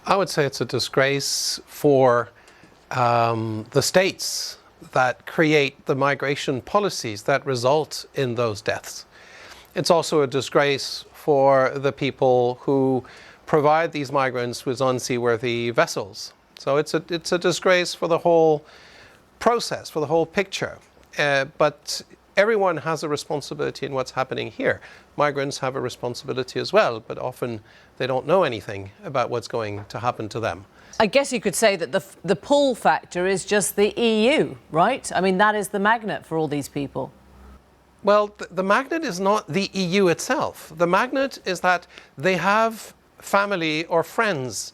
I would say it's a disgrace for the states that create the migration policies that result in those deaths. It's also a disgrace for the people who provide these migrants with unseaworthy vessels. So it's a disgrace for the whole process, for the whole picture. But everyone has a responsibility in what's happening here. Migrants have a responsibility as well, but often they don't know anything about what's going to happen to them. I guess you could say that the pull factor is just the EU, right? I mean, that is the magnet for all these people. Well, the magnet is not the EU itself. The magnet is that they have family or friends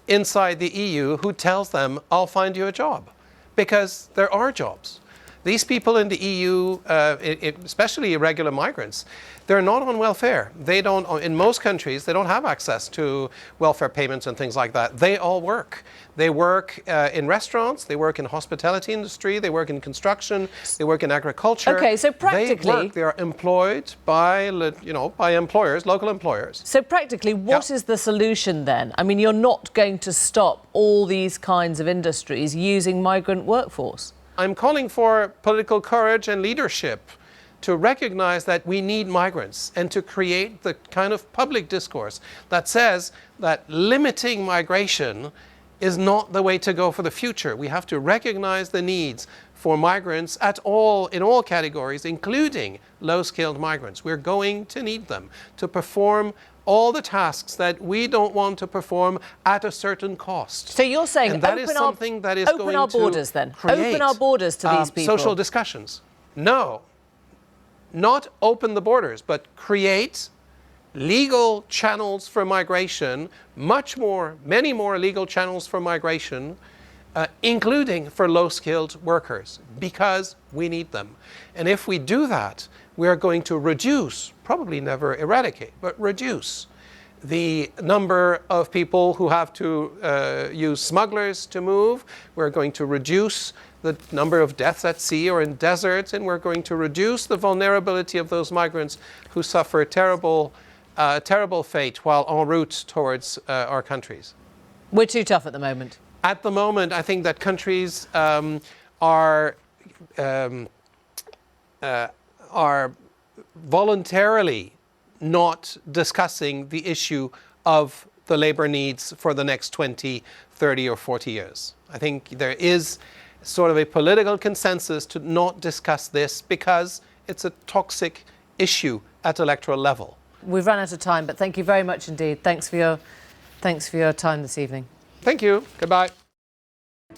inside the EU who tells them, I'll find you a job, because there are jobs. These people in the EU, especially irregular migrants, they're not on welfare. They don't, in most countries, they don't have access to welfare payments and things like that. They all work. They work in restaurants, they work in hospitality industry, they work in construction, they work in agriculture. Okay, so practically... They are employed by, by employers, local employers. So practically, what is the solution then? I mean, you're not going to stop all these kinds of industries using migrant workforce. I'm calling for political courage and leadership to recognize that we need migrants and to create the kind of public discourse that says that limiting migration is not the way to go for the future. We have to recognize the needs for migrants in all categories, including low-skilled migrants. We're going to need them to perform all the tasks that we don't want to perform at a certain cost. So you're saying and that is something that is open our borders then? Open our borders to these people? Social discussions. No, not open the borders, but create legal channels for migration, many more legal channels for migration, including for low-skilled workers, because we need them. And if we do that, we are going to reduce, probably never eradicate, but reduce the number of people who have to use smugglers to move. We're going to reduce the number of deaths at sea or in deserts, and we're going to reduce the vulnerability of those migrants who suffer terrible fate while en route towards our countries. We're too tough at the moment. At the moment, I think that countries are voluntarily not discussing the issue of the labor needs for the next 20, 30 or 40 years. I think there is sort of a political consensus to not discuss this because it's a toxic issue at electoral level. We've run out of time, but thank you very much indeed. Thanks for your time this evening. Thank you. Goodbye.